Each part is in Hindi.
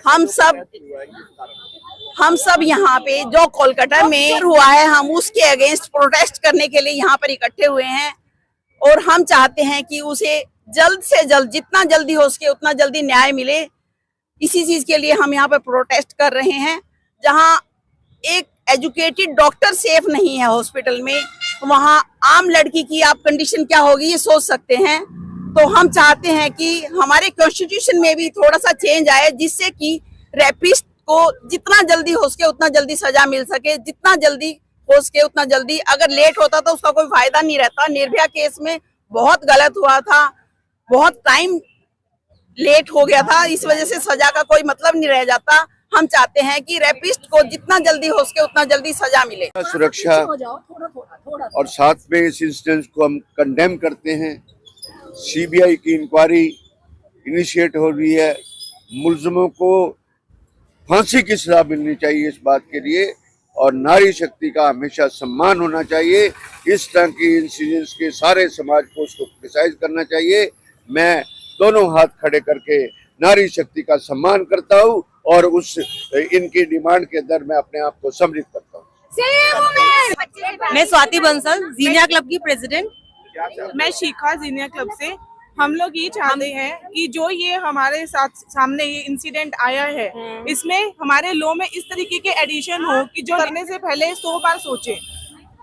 हम सब यहाँ पे जो कोलकाता में हुआ है, हम उसके अगेंस्ट प्रोटेस्ट करने के लिए यहाँ पर इकट्ठे हुए हैं और हम चाहते हैं कि उसे जल्द से जल्द, जितना जल्दी हो सके उतना जल्दी न्याय मिले। इसी चीज के लिए हम यहाँ पर प्रोटेस्ट कर रहे हैं। जहाँ एक एजुकेटेड डॉक्टर सेफ नहीं है हॉस्पिटल में, वहाँ आम लड़की की आप कंडीशन क्या होगी ये सोच सकते हैं। तो हम चाहते हैं कि हमारे कॉन्स्टिट्यूशन में भी थोड़ा सा चेंज आए, जिससे कि रेपिस्ट को जितना जल्दी हो सके उतना जल्दी सजा मिल सके, जितना जल्दी हो सके उतना जल्दी। अगर लेट होता तो उसका कोई फायदा नहीं रहता। निर्भया केस में बहुत गलत हुआ था, बहुत टाइम लेट हो गया था, इस वजह से सजा का कोई मतलब नहीं रह जाता। हम चाहते हैं कि रेपिस्ट को जितना जल्दी हो सके उतना जल्दी सजा मिले। सुरक्षा और साथ में इस इंसिडेंट को हम कंडेम करते हैं। सीबीआई की इंक्वायरी इनिशिएट हो रही है। मुलजमों को फांसी की सजा मिलनी चाहिए इस बात के लिए, और नारी शक्ति का हमेशा सम्मान होना चाहिए। इस तरह की इंसिडेंट्स के सारे समाज को उसको क्रिटिसाइज करना चाहिए। मैं दोनों हाथ खड़े करके नारी शक्ति का सम्मान करता हूँ और उस इनकी डिमांड के अंदर मैं अपने आप को सम्मिलित करता हूँ। मैं स्वाति बंसल, जीनिया क्लब की प्रेसिडेंट। मैं शिखा, जीनिया क्लब से। हम लोग ये चाहते हैं कि जो ये हमारे साथ सामने ये इंसिडेंट आया है, इसमें हमारे लॉ में इस तरीके के एडिशन हो कि जो करने से पहले 100 बार सोचे।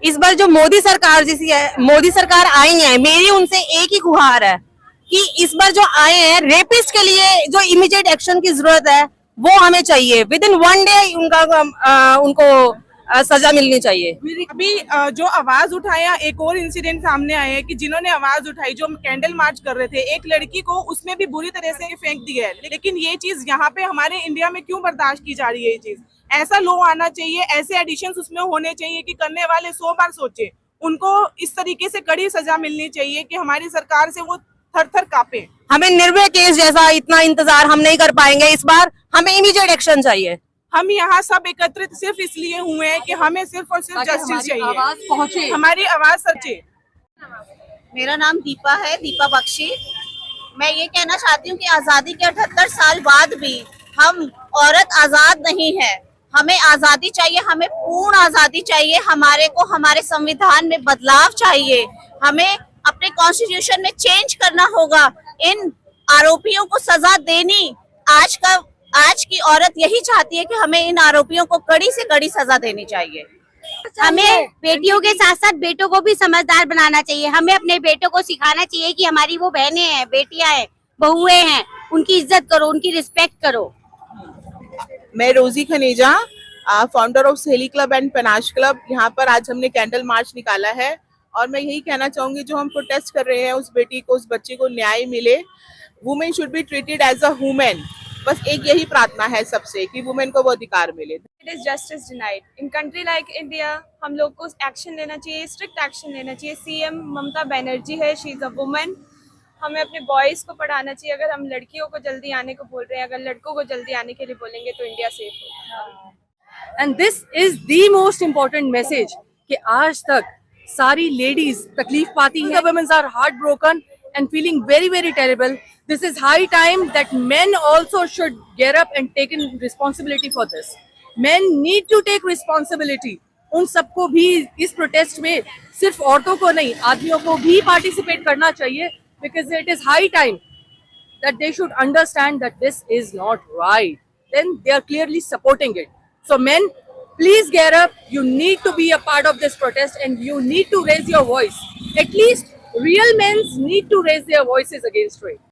इस बार जो मोदी सरकार जैसी है, मोदी सरकार आई है, मेरी उनसे एक ही गुहार है कि इस बार जो आए हैं रेपिस्ट के लिए जो इमीडिएट एक्शन की जरूरत है वो हमें चाहिए। विद इन 1 डे उनको सजा मिलनी चाहिए। अभी जो आवाज उठाया, एक और इंसिडेंट सामने आया है कि जिन्होंने आवाज उठाई, जो कैंडल मार्च कर रहे थे, एक लड़की को उसमें भी बुरी तरह से फेंक दिया है। लेकिन ये चीज यहाँ पे हमारे इंडिया में क्यों बर्दाश्त की जा रही है? ये चीज ऐसा लॉ आना चाहिए, ऐसे एडिशंस उसमें होने चाहिए कि करने वाले 100 बार सोचे। उनको इस तरीके से कड़ी सजा मिलनी चाहिए कि हमारी सरकार से वो थर थर कांपे। हमें निर्भया केस जैसा इतना इंतजार हम नहीं कर पाएंगे। इस बार हमें इमीडिएट एक्शन चाहिए। हम यहाँ सब एकत्रित सिर्फ इसलिए हुए हैं कि हमें सिर्फ और सिर्फ जस्टिस चाहिए, आवाज पहुंचे, हमारी आवाज सच्चे। मेरा नाम दीपा है, दीपा बख्शी। मैं ये कहना चाहती हूँ कि आजादी के 78 साल बाद भी हम औरत आजाद नहीं है। हमें आजादी चाहिए, हमें पूर्ण आजादी चाहिए। हमारे को हमारे संविधान में बदलाव चाहिए। हमें अपने कॉन्स्टिट्यूशन में चेंज करना होगा। इन आरोपियों को सजा देनी, आज की औरत यही चाहती है कि हमें इन आरोपियों को कड़ी से कड़ी सजा देनी चाहिए। हमें बेटियों के साथ साथ बेटों को भी समझदार बनाना चाहिए। हमें अपने बेटों को सिखाना चाहिए कि हमारी वो बहनें हैं, बेटियां हैं, बहुएं हैं, उनकी इज्जत करो, उनकी रिस्पेक्ट करो। मैं रोजी खनीजा, फाउंडर ऑफ सहेली क्लब एंड पेनाश क्लब। यहाँ पर आज हमने कैंडल मार्च निकाला है और मैं यही कहना चाहूंगी, जो हम प्रोटेस्ट कर रहे हैं, उस बेटी को, उस बच्ची को न्याय मिले। Women should be treated as a human. बस एक यही प्रार्थना है सबसे कि वुमेन को वो अधिकार मिले। It is justice denied in country like India. हम लोग को एक्शन लेना चाहिए, स्ट्रिक्ट एक्शन लेना चाहिए। सीएम ममता बनर्जी है, शी इज अ वुमन। हमें अपने बॉयज को पढ़ाना चाहिए। अगर हम लड़कियों को जल्दी आने को बोल रहे हैं, अगर लड़कों को जल्दी आने के लिए बोलेंगे तो इंडिया सेफ होगा। And this is the most important message कि आज तक सारी लेडीज तकलीफ पाती हैं। The women are heartbroken and feeling very, very terrible. This is high time that men also should get up and take in responsibility for this. Men need to take responsibility. उन सबको भी इस प्रोटेस्ट में, सिर्फ औरतों को नहीं, आदमियों को भी पार्टिसिपेट करना चाहिए, because it is high time that they should understand that this is not right. Then they are clearly supporting it. So men, please get up. You need to be a part of this protest and you need to raise your voice. At least real men need to raise their voices against rape.